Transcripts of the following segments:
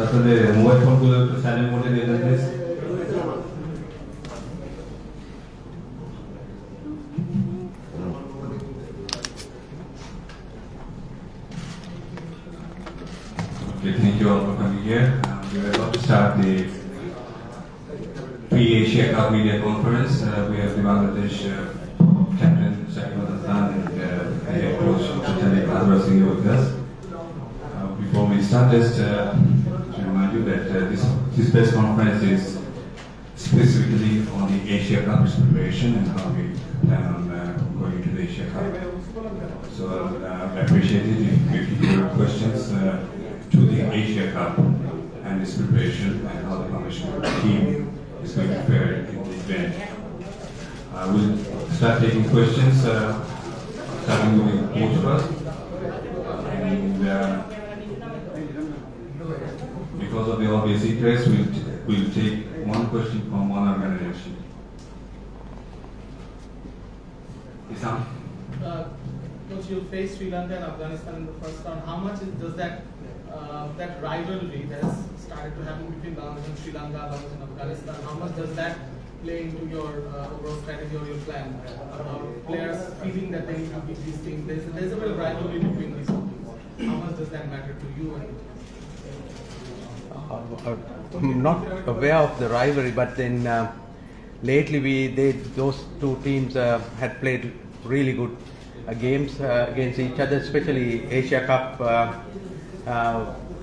আপনাদের মোবাইল ফোনগুলো একটু সাইলেন্ট মোডে দিয়ে দেন please. Okay, thank you all for coming here. We are about to start the pre-Asia Cup Media Conference. We have the Bangladesh captain Shakib Hassan and the head coach Chaitanya Kadra Singh with us. Before we start, just to remind you that this press conference is specifically on the Asia Cup preparation and how we plan on going to the Asia Cup. So I appreciate it if you have questions to the Asia Cup and its preparation and how the commission team is going to fare in the event. We'll start taking questions, starting with each of us. And because of the obvious interest, we'll take one question from one organization. Isam? Coach, you face Sri Lanka and Afghanistan in the first round. How much does that rivalry that has started to happen between Bangladesh and Sri Lanka, Bangladesh and Afghanistan, how much does that play into your overall strategy or your plan? Players feeling that they need to beat these teams. There's a bit of rivalry between these two teams. How much does that matter to you? I'm not aware of the rivalry, but then lately those two teams had played really good games against each other, especially Asia Cup,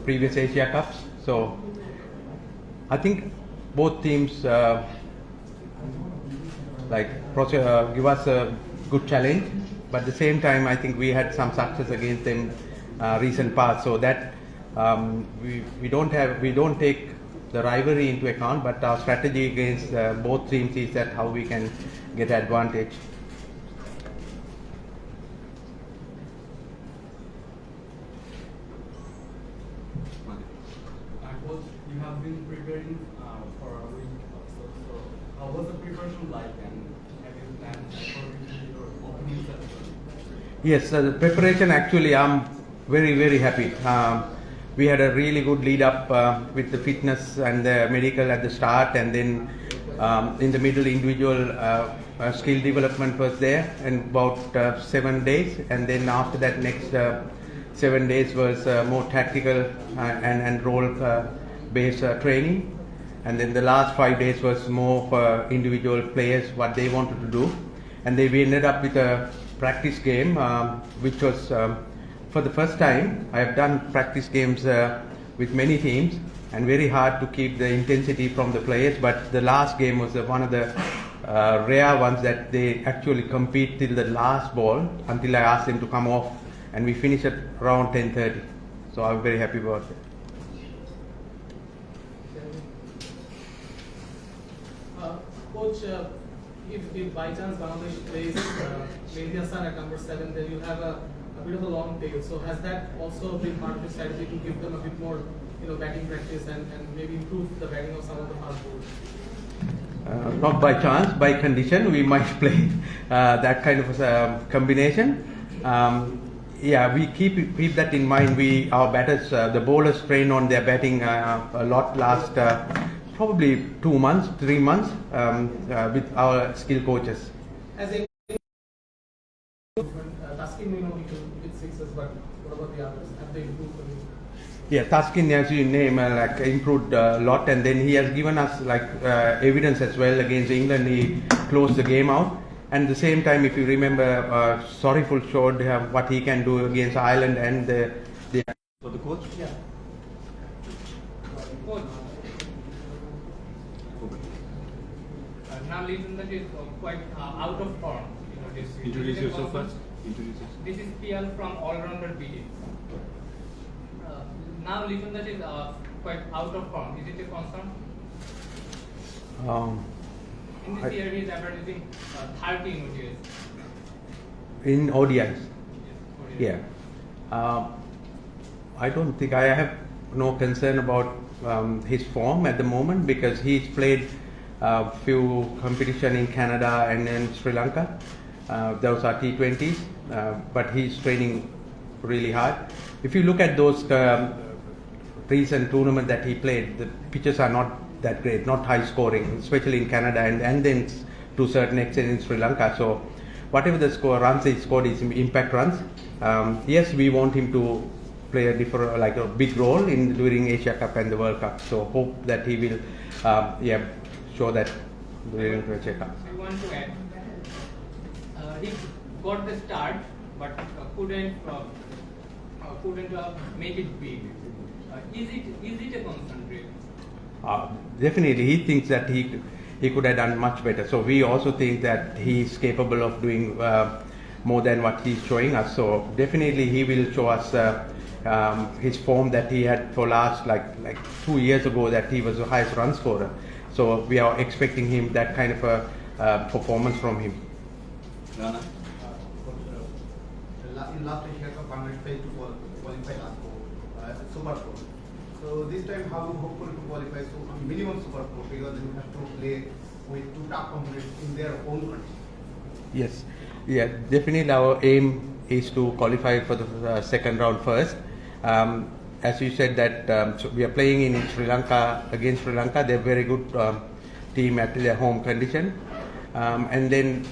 previous Asia Cups. So I think both teams give us a good challenge, but at the same time I think we had some success against them recent past. So that we don't take the rivalry into account, but our strategy against both teams is that how we can get advantage. Coach, you have been preparing for a week or so. So how was the preparation like, and have you planned according to your openings as well? Yes, the preparation actually I'm very happy. We had a really good lead up with the fitness and the medical at the start, and then in the middle individual skill development was there in about 7 days, and then after that next 7 days was more tactical and role based training, and then the last 5 days was more for individual players what they wanted to do, and then we ended up with a practice game which was for the first time. I have done practice games with many teams, and very hard to keep the intensity from the players, but the last game was one of the rare ones that they actually compete till the last ball until I asked them to come off, and we finished at around 10:30. So I'm very happy about it. Coach, if by chance Bangladesh plays Mehdi Hassan at number 7, then you have a bit of a long tail. So has that also been part of the strategy to give them a bit more, batting practice and maybe improve the batting of some of the fast bowlers? Not by chance, by condition we might play that kind of combination. We keep that in mind. Our batters, the bowlers train on their batting a lot last probably 2 months, 3 months with our skill coaches. As a Taskin, he can hit sixes, but what about the others? Have they improved for you? Yeah, Taskin, as you name, improved a lot, and then he has given us evidence as well against England. He closed the game out, and at the same time, if you remember, Sorryful showed what he can do against Ireland and the. For the coach? Yeah. Coach. Now listen, that is quite out of form. Introduce yourself first. This is PL from All-Rounder BD. Now listen, that is quite out of form. Is it a concern? In this year, he is averaging 30 in ODIs. In ODIs. Yes, ODIs. Yeah. I don't think I have no concern about his form at the moment because he's played a few competition in Canada and in Sri Lanka. Those are T20s, but he's training really hard. If you look at those recent tournaments that he played, the pitches are not that great, not high scoring, especially in Canada and then to a certain extent in Sri Lanka. So whatever the runs he scored is impact runs. Yes, we want him to play a big role in during Asia Cup and the World Cup. So hope that he will, show that during the Asia Cup. I want to add, he got the start, but couldn't make it big. Is it a concern, really? Definitely, he thinks that he could have done much better. So we also think that he's capable of doing more than what he's showing us. So definitely, he will show us his form that he had for last like 2 years ago, that he was the highest run scorer. So we are expecting him that kind of a performance from him. Rana? In last Asia Cup, Bangladesh failed to qualify last for Super 4. So this time, how hopeful to qualify minimum Super 4 because they will have to play with two top opponents in their own country. Yes, yeah, definitely our aim is to qualify for the second round first. As you said that so we are playing in Sri Lanka against Sri Lanka. They're a very good team at their home condition, and then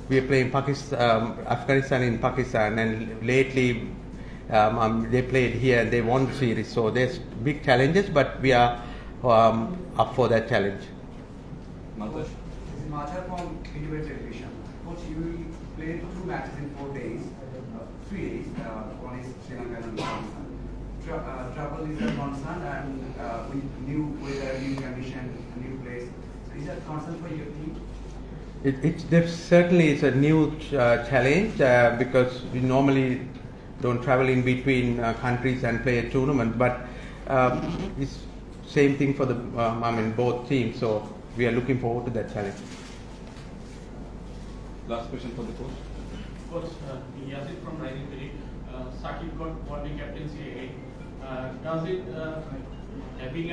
we are playing Afghanistan in Pakistan, and lately they played here and they won the series. So there's big challenges, but we are up for that challenge. Malkosh? This is Macha from Individual Television. Coach, you played 2 matches in 4 days, 3 days. One is Sri Lanka and Pakistan. Travel is a concern, and with new weather, new condition, new place. So is that a concern for your team? Certainly it's a new challenge because we normally don't travel in between countries and play a tournament, but it's same thing for the both teams. So we are looking forward to that challenge. Last question for the coach. Coach, Yazid from Rising Philly. Saqib got one captaincy again. Does it having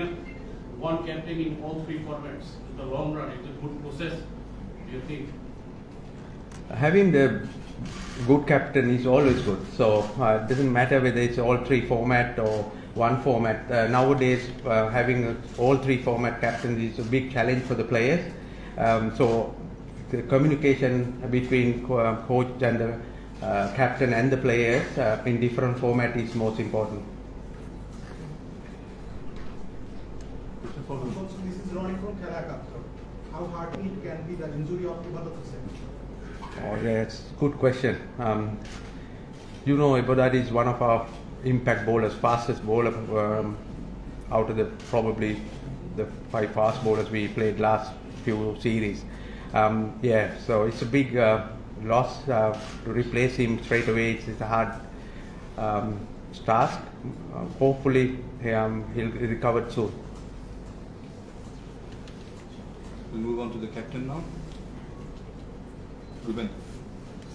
one captain in all 3 formats in the long run is a good process? Do you think? Having the good captain is always good. So it doesn't matter whether it's all 3 format or one format. Nowadays, having all 3 format captains is a big challenge for the players. So the communication between coach and the captain and the players in different format is most important. Also, this is Ronnie from Kerala. How hard it can be the injury of Ibadat Hussain? Oh, that's a good question. Ibadat is one of our impact bowlers, fastest bowler out of the probably the 5 fast bowlers we played last few series. So it's a big loss to replace him straight away. It's a hard task. Hopefully he'll recover soon. We'll move on to the captain now. Ruben.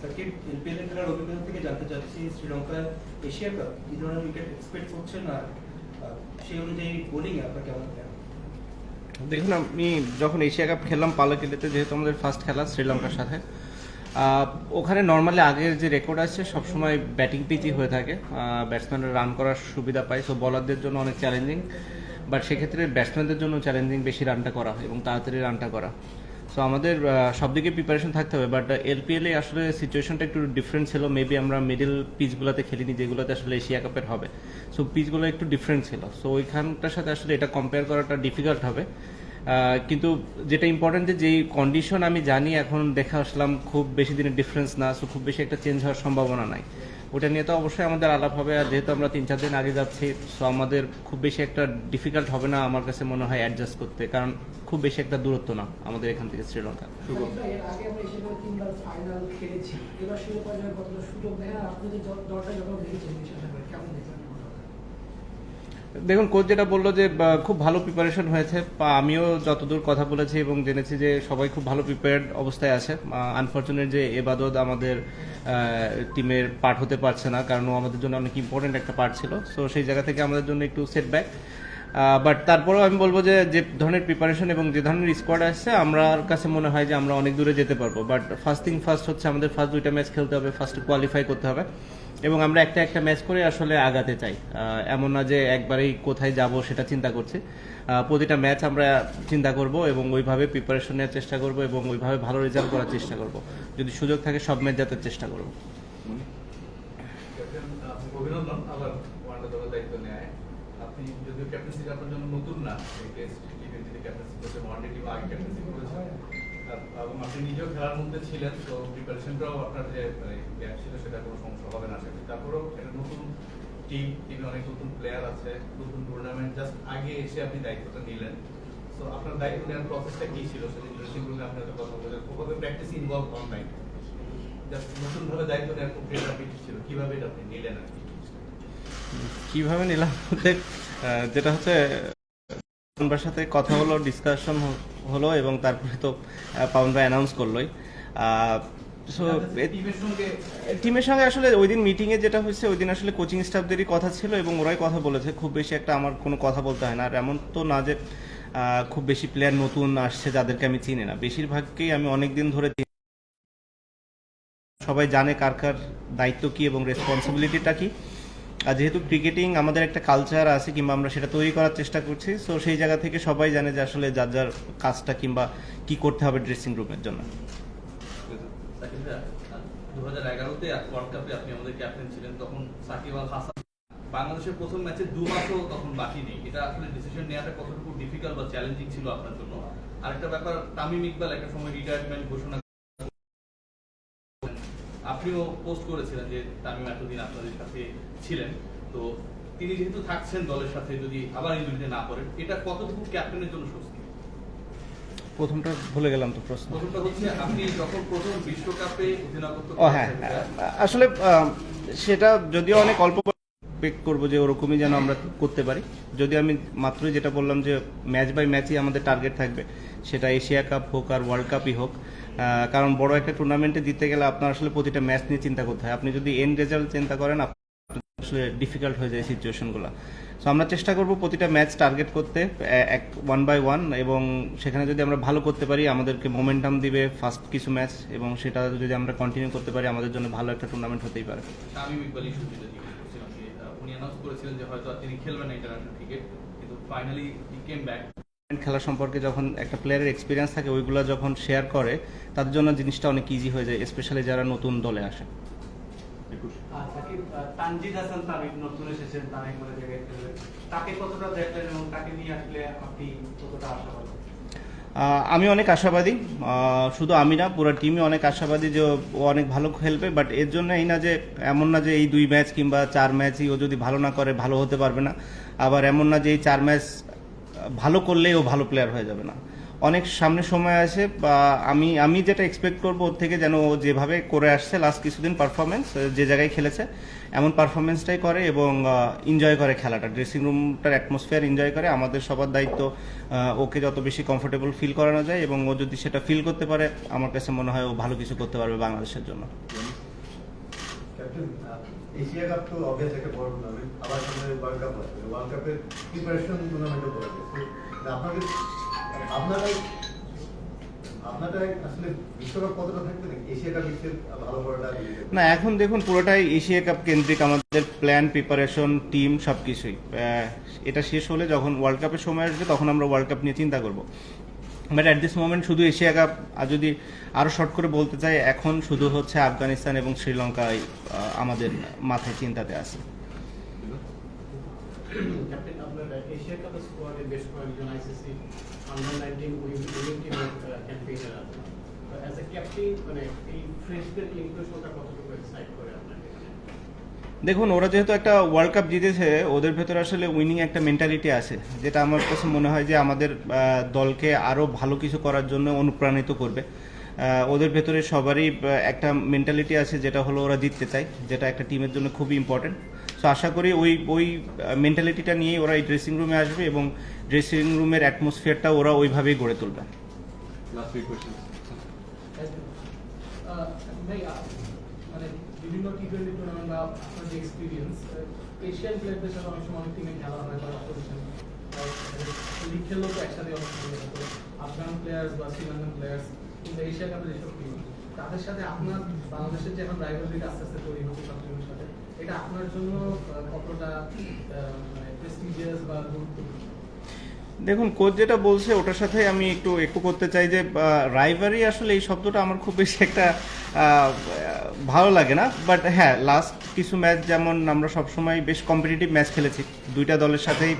Shakib LPL এর খেলার অভিজ্ঞতা থেকে জানতে চাচ্ছি শ্রীলঙ্কার Asia cup কি ধরনের wicket expect করছেন আর সেই অনুযায়ী বোলিং আপনার কেমন প্ল্যান? দেখুন, আমি যখন এশিয়া কাপ খেললাম পালাকিলিতে, যেহেতু আমাদের ফার্স্ট খেলা শ্রীলঙ্কার সাথে, ওখানে নর্মালি আগের যে রেকর্ড আছে সবসময় ব্যাটিং পিচই হয়ে থাকে, ব্যাটসম্যানরা রান করার সুবিধা পায়। সো বলারদের জন্য অনেক চ্যালেঞ্জিং, বাট সেক্ষেত্রে ব্যাটসম্যানদের জন্য চ্যালেঞ্জিং বেশি রানটা করা এবং তাড়াতাড়ি রানটা করা। সো আমাদের সব দিকে প্রিপারেশন থাকতে হবে, বাট এলপিএলে আসলে সিচুয়েশনটা একটু ডিফারেন্ট ছিল। মেবি আমরা মিডল পিচগুলোতে খেলিনি যেগুলোতে আসলে এশিয়া কাপের হবে। সো পিচগুলো একটু ডিফারেন্ট ছিল। সো ওইখানটার সাথে আসলে এটা কম্পেয়ার করাটা ডিফিকাল্ট হবে। কিন্তু যেটা ইম্পর্টেন্ট যে যেই কন্ডিশন আমি জানি এখন দেখে আসলাম খুব বেশি দিনের ডিফারেন্স না, সো খুব বেশি একটা চেঞ্জ হওয়ার সম্ভাবনা নাই। ওটা নিয়ে তো অবশ্যই আমাদের আলাপ হবে, আর যেহেতু আমরা 3-4 দিন আগে যাচ্ছি, সো আমাদের খুব বেশি একটা ডিফিকাল্ট হবে না আমার কাছে মনে হয় অ্যাডজাস্ট করতে, কারণ খুব বেশি একটা দূরত্ব না আমাদের এখান থেকে শ্রীলঙ্কা। এর আগে আমরা এশিয়া কাপে 3বার ফাইনাল খেলেছি, এবার শিরোপা জয়ের কতটা সুযোগ দেখেন আর আপনাদের দলটা যখন দেখেছেন কেমন দেখেন? দেখুন কোচ যেটা বললো যে খুব ভালো প্রিপারেশন হয়েছে, বা আমিও যতদূর কথা বলেছি এবং জেনেছি যে সবাই খুব ভালো প্রিপেয়ার্ড অবস্থায় আছে। আনফর্চুনেট যে এবাদত আমাদের টিমের পার্ট হতে পারছে না, কারণ ও আমাদের জন্য অনেক ইম্পর্টেন্ট একটা পার্ট ছিল। সো সেই জায়গা থেকে আমাদের জন্য একটু সেটব্যাক, বাট তারপরেও আমি বলবো যে যে ধরনের প্রিপারেশন এবং যে ধরনের স্কোয়াড আসছে, আমার কাছে মনে হয় যে আমরা অনেক দূরে যেতে পারবো। বাট ফার্স্ট হচ্ছে আমাদের ফার্স্ট 2টা ম্যাচ খেলতে হবে, ফার্স্ট কোয়ালিফাই করতে হবে এবং আমরা একটা ম্যাচ করে আসলে আগাতে চাই। এমন না যে একবারেই কোথায় যাব সেটা চিন্তা করছি। প্রতিটা ম্যাচ আমরা চিন্তা করব এবং ওইভাবে প্রিপারেশন নেওয়ার চেষ্টা করব এবং ওইভাবে ভালো রেজাল্ট করার চেষ্টা করব। যদি সুযোগ থাকে সব ম্যাচ জেতার চেষ্টা করব। অভিনন্দন আবার ওয়ানডে দলের দায়িত্ব নেয়। আপনি যদিও ক্যাপ্টেন্সি আপনার জন্য নতুন না, টেস্ট টি20 ক্যাপ্টেন্সি করতে ওয়ানডে টিম আগে ক্যাপ্টেন্সি করেছেন এবং আপনি নিজেও খেলার মধ্যে ছিলেন, তো প্রিপারেশনটাও আপনার যে গ্যাপ ছিল সেটা কোনো সমস্যা হবে না। তারপরেও একটা নতুন টিমে অনেক নতুন প্লেয়ার আছে, নতুন টুর্নামেন্ট জাস্ট আগে এসে আপনি দায়িত্বটা নিলেন। তো আপনার দায়িত্ব নেওয়ার প্রসেসটা কি ছিল, সেটা ড্রেসিং রুমে আপনি হয়তো কথা বলেছেন, ওভাবে প্র্যাকটিস ইনভলভ হন নাই, জাস্ট নতুনভাবে দায়িত্ব নেওয়ার প্রক্রিয়াটা কি ছিল, কিভাবে এটা আপনি নিলেন আর কি? কিভাবে নিলাম বলতে যেটা হচ্ছে পাবনবার সাথে কথা হলো, ডিসকাশন হলো এবং তারপরে তো পাবন ভাই অ্যানাউন্স করলোই। সো টিমের সঙ্গে আসলে ওই দিন মিটিংয়ে যেটা হয়েছে, ওই দিন আসলে কোচিং স্টাফদেরই কথা ছিল এবং ওরাই কথা বলেছে। খুব বেশি একটা আমার কোনো কথা বলতে হয় না। আর এমন তো না যে খুব বেশি প্লেয়ার নতুন আসছে যাদেরকে আমি চিনি না, বেশিরভাগকেই আমি অনেক দিন ধরে সবাই জানে কার কার দায়িত্ব কী এবং রেসপন্সিবিলিটিটা কী। আর যেহেতু ক্রিকেটিং আমাদের একটা কালচার আছে কিংবা আমরা সেটা তৈরি করার চেষ্টা করছি, সো সেই জায়গা থেকে সবাই জানে যে আসলে যার যার কাজটা কিংবা কি করতে হবে ড্রেসিং রুমের জন্য। 2011-তে ওয়ার্ল্ড কাপে আপনি আমাদের ক্যাপ্টেন ছিলেন, তখন সাকিব আল হাসান বাংলাদেশের প্রথম ম্যাচে 2 মাসও তখন বাকি নেই। এটা আসলে ডিসিশন নেওয়াটা কতটুকু ডিফিকাল্ট বা চ্যালেঞ্জিং ছিল আপনার জন্য? আরেকটা ব্যাপার, তামিম ইকবাল একটা সময় রিটায়ারমেন্ট ঘোষণা, আপনিও পোস্ট করেছিলেন যে তামিম এতদিন আপনাদের সাথে ছিলেন, তো তিনি যেহেতু থাকছেন দলের সাথে, যদি আবার ইনজুরিতে না পড়েন, এটা কতটুকু ক্যাপ্টেনের জন্য স্বস্তি? প্রথমটা ভুলে গেলাম তো প্রশ্ন। প্রথমটা হচ্ছে আপনি যখন প্রথম বিশ্বকাপে অধিনায়কত্ব হ্যাঁ, আসলে সেটা যদিও অনেক অল্প এক্সপেক্ট করবো যে ওরকমই যেন আমরা করতে পারি। যদি আমি মাত্রই যেটা বললাম যে ম্যাচ বাই ম্যাচই আমাদের টার্গেট থাকবে, সেটা এশিয়া কাপ হোক আর ওয়ার্ল্ড কাপই হোক। কারণ বড় একটা টুর্নামেন্টে জিততে গেলে আপনার আসলে প্রতিটা ম্যাচ নিয়ে চিন্তা করতে হয়। আপনি যদি এন্ড রেজাল্ট চিন্তা করেন, আসলে ডিফিকাল্ট হয়ে যায় সিচুয়েশনগুলো। সো আমরা চেষ্টা করব প্রতিটা ম্যাচ টার্গেট করতে 1 বাই 1, এবং সেখানে যদি আমরা ভালো করতে পারি আমাদেরকে মোমেন্টাম দিবে ফার্স্ট কিছু ম্যাচ, এবং সেটা যদি আমরা কন্টিনিউ করতে পারি আমাদের জন্য ভালো একটা টুর্নামেন্ট হতেই পারে। তামিম ইকবাল ইস্যু যেটা জিজ্ঞেস করছিলাম, উনি অ্যানাউন্স করেছিলেন যে হয়তো তিনি খেলবেন না ইন্টারন্যাশনাল ক্রিকেট, কিন্তু ফাইনালি হি কেম ব্যাক। খেলা সম্পর্কে যখন একটা প্লেয়ারের এক্সপিরিয়েন্স থাকে, ওইগুলো যখন শেয়ার করে তাদের জন্য জিনিসটা অনেক ইজি হয়ে যায়, স্পেশালি যারা নতুন দলে আসে। তানজিদ হাসান তামিম নতুন এসেছেন, তামিম বলে জায়গায় খেলবেন, তাকে কতটা দেখলেন এবং তাকে নিয়ে আসলে আপনি কতটা আশাবাদী? আমি অনেক আশাবাদী, শুধু আমি না, পুরো টিমই অনেক আশাবাদী যে ও অনেক ভালো খেলবে। বাট এর জন্য এই না যে, এমন না যে এই 2 ম্যাচ কিংবা 4 ম্যাচই ও যদি ভালো না করে ভালো হতে পারবে না, আবার এমন না যে এই 4 ম্যাচ ভালো করলেই ও ভালো প্লেয়ার হয়ে যাবে না। অনেক সামনে সময় আছে, বা আমি যেটা এক্সপেক্ট করবো ওর থেকে, যেন ও যেভাবে করে আসছে লাস্ট কিছুদিন পারফরমেন্স, যে জায়গায় খেলেছে এমন পারফরমেন্সটাই করে এবং এনজয় করে খেলাটা, ড্রেসিং রুমটার অ্যাটমসফিয়ার এনজয় করে। আমাদের সবার দায়িত্ব ওকে যত বেশি কমফোর্টেবল ফিল করানো যায়, এবং ও যদি সেটা ফিল করতে পারে, আমার কাছে মনে হয় ও ভালো কিছু করতে পারবে বাংলাদেশের জন্য। ক্যাপ্টেন, এশিয়া কাপ তো অবভিয়াস একটা বড় টুর্নামেন্ট, আবার সামনে ওয়ার্ল্ড কাপ আছে, ওয়ার্ল্ড কাপের প্রিপারেশন টুর্নামেন্টও করা যাচ্ছে। আপনাদের আসলে বিশ্বকাপ কতটা থাকবে, এশিয়া কাপ ভালো করাটা? না, এখন দেখুন পুরোটাই এশিয়া কাপ কেন্দ্রিক, আমাদের প্ল্যান, প্রিপারেশন, টিম সবকিছুই। এটা শেষ হলে যখন ওয়ার্ল্ড কাপের সময় আসবে তখন আমরা ওয়ার্ল্ড কাপ নিয়ে চিন্তা করব। বাট অ্যাট দিস মোমেন্ট শুধু এশিয়া কাপ। আর যদি আরও শর্ট করে বলতে চাই, এখন শুধু হচ্ছে আফগানিস্তান এবং শ্রীলঙ্কায় আমাদের মাথায় চিন্তাতে আছে। ক্যাপ্টেন, আপনার এশিয়া কাপের স্কোয়াডে বেশ কয়েকজন আইসিসি আন্ডার-19 উইমেন টিমের ক্যাম্পেইনার আছে। তো অ্যাজ এ ক্যাপ্টেন, মানে এই ফ্রেশদের ইনক্লুশনটা কতটুকু এক্সাইট করে আপনাকে? দেখুন, ওরা যেহেতু একটা ওয়ার্ল্ড কাপ জিতেছে, ওদের ভেতরে আসলে উইনিং একটা মেন্টালিটি আছে, যেটা আমার কাছে মনে হয় যে আমাদের দলকে আরও ভালো কিছু করার জন্য অনুপ্রাণিত করবে। ওদের ভেতরে সবারই একটা মেন্টালিটি আছে, যেটা হলো ওরা জিততে চায়, যেটা একটা টিমের জন্য খুবই ইম্পর্টেন্ট। তো আশা করি ওই মেন্টালিটিটা নিয়েই ওরা এই ড্রেসিং রুমে আসবে এবং ড্রেসিং রুমের অ্যাটমসফিয়ারটা ওরা ওইভাবেই গড়ে তুলবে। Last three questions. ভাই মানে বিভিন্ন টি-20 টুর্নামেন্ট বা আপনার যে এক্সপিরিয়েন্স এশিয়ান প্লেয়ারদের সাথে অনেক সময় অনেক টিমে খেলা হয় বা অপোজিশন লিগ খেললেও তো একসাথে অনেক সময় হতো আফগান প্লেয়ার্স বা শ্রীলঙ্কান প্লেয়ার্স কিন্তু এশিয়া কাপের যেসব টিম তাদের সাথে আপনার বাংলাদেশের যে এখন রাইভালরিটা আস্তে আস্তে তৈরি হচ্ছে সব টিমের সাথে এটা আপনার জন্য কতটা মানে প্রেস্টিজিয়াস বা গুরুত্বপূর্ণ? দেখুন, কোচ যেটা বলছে ওটার সাথে আমি একটু করতে চাই যে রাইভারি আসলে এই শব্দটা আমার খুব বেশি একটা ভালো লাগে না, বাট হ্যাঁ লাস্ট কিছু ম্যাচ যেমন আমরা সবসময় বেশ কম্পিটিটিভ ম্যাচ খেলেছি দুইটা দলের সাথেই,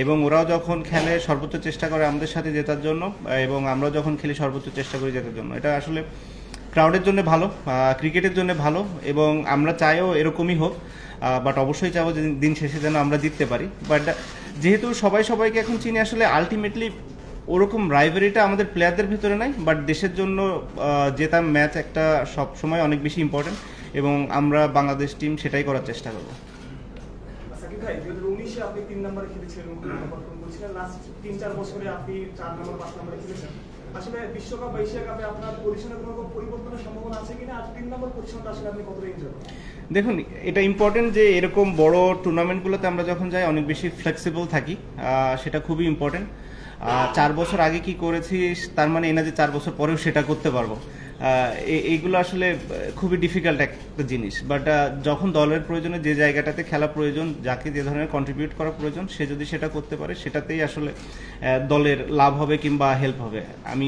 এবং ওরাও যখন খেলে সর্বোচ্চ চেষ্টা করে আমাদের সাথে জেতার জন্য, এবং আমরা যখন খেলি সর্বোচ্চ চেষ্টা করি জেতার জন্য। এটা আসলে ক্রাউডের জন্য ভালো, ক্রিকেটের জন্য ভালো, এবং আমরা চাইও এরকমই হোক, বাট অবশ্যই চাইবো যে দিন শেষে যেন আমরা জিততে পারি। বাট যেহেতু সবাইকে এখন চিনি, আসলে আলটিমেটলি ওরকম রাইভারিটা আমাদের প্লেয়ারদের ভিতরে নাই, বাট দেশের জন্য জেতা ম্যাচ একটা সব সময় অনেক বেশি ইম্পর্টেন্ট, এবং আমরা বাংলাদেশ টিম সেটাই করার চেষ্টা করবো। সাকিব ভাই 2019-এ আপনি 3 নম্বরে খেলেছিলেন, পারফর্ম করেছিলেন, লাস্ট 3-4 বছরে আপনি 4 নম্বর 5 নম্বরে খেলেছেন। আসলে বিশ্বকাপ বা এশিয়া কাপে আপনার পজিশনে কোনো পরিবর্তনের সম্ভাবনা আছে কিনা, আর 3 নম্বর পজিশনটা আসলে আপনি কতটা এনজয় করেন? দেখুন, এটা ইম্পর্টেন্ট যে এরকম বড় টুর্নামেন্টগুলোতে আমরা যখন যাই অনেক বেশি ফ্লেক্সিবল থাকি, সেটা খুবই ইম্পর্টেন্ট। 4 বছর আগে কি করেছি তার মানে এনা যে 4 বছর পরেও সেটা করতে পারবো, এইগুলো আসলে খুবই ডিফিকাল্ট একটা জিনিস। বাট যখন দলের প্রয়োজনে যে জায়গাটাতে খেলা প্রয়োজন, যাকে যে ধরনের কন্ট্রিবিউট করা প্রয়োজন, সে যদি সেটা করতে পারে সেটাতেই আসলে দলের লাভ হবে কিংবা হেল্প হবে। আমি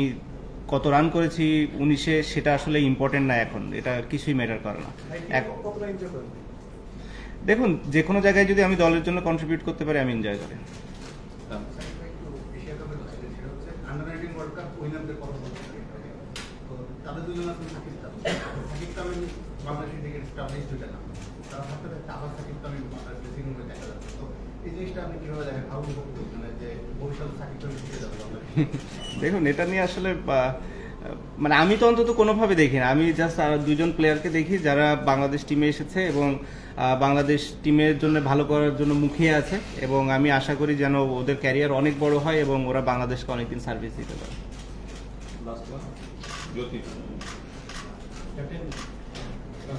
কত রান করেছি 19-এ সেটা আসলে ইম্পর্টেন্ট না, এখন এটা কিছুই ম্যাটার করে না। দেখুন, যে কোনো জায়গায় যদি আমি দলের জন্য কন্ট্রিবিউট করতে পারি আমি এনজয় করি। এশিয়া কাপের সেটা হচ্ছে আন্ডার-19 ওয়ার্ল্ড কাপ উইনারদের কথা বলতে পারি। তো তাদের দুজন আছেন সাকিব তামিম। সাকিব তামিম বাংলাদেশের ক্রিকেট স্টাবলিশ দুইটা নাম, তার সাথে সাথে আবার সাকিব তামিম ড্রেসিং রুমে দেখা যাচ্ছে। তো এই জিনিসটা আপনি কিভাবে দেখেন, ভালো মানে যে ভবিষ্যৎ সাকিব তামিম শিখে যাবে বাংলাদেশ? দেখুন, এটা নিয়ে আসলে মানে আমি তো অন্তত কোনোভাবে দেখি না, আমি জাস্ট দুজন প্লেয়ারকে দেখি যারা বাংলাদেশ টিমে এসেছে এবং বাংলাদেশ টিমের জন্য ভালো করার জন্য মুখিয়ে আছে, এবং আমি আশা করি যেন ওদের ক্যারিয়ার অনেক বড় হয় এবং ওরা বাংলাদেশকে অনেকদিন সার্ভিস দিতে পারে।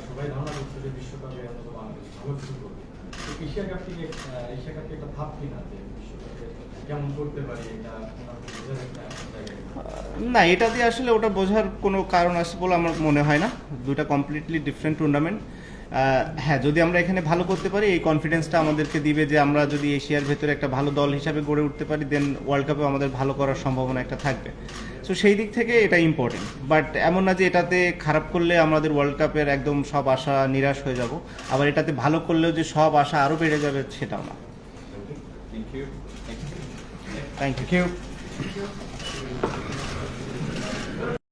সবাই ধারণা করছে যে বিশ্বকাপে অন্তত বাংলাদেশ ভালো কিছু করবে, এশিয়া কাপ থেকে একটা ভাব কিনা যে বিশ্বকাপে কেমন করতে পারি, এটা না, এটা দিয়ে আসলে ওটা বোঝার কোনো কারণ আছে বলে আমার মনে হয় না। দুটা কমপ্লিটলি ডিফারেন্ট টুর্নামেন্ট। হ্যাঁ, যদি আমরা এখানে ভালো করতে পারি এই কনফিডেন্সটা আমাদেরকে দিবে যে আমরা যদি এশিয়ার ভেতরে একটা ভালো দল হিসাবে গড়ে উঠতে পারি, দেন ওয়ার্ল্ড কাপে আমাদের ভালো করার সম্ভাবনা একটা থাকবে। সো সেই দিক থেকে এটা ইম্পর্টেন্ট, বাট এমন না যে এটাতে খারাপ করলে আমাদের ওয়ার্ল্ড কাপের একদম সব আশা নিরাশ হয়ে যাব, আবার এটাতে ভালো করলেও যে সব আশা আরও বেড়ে যাবে সেটাও না। Thank you.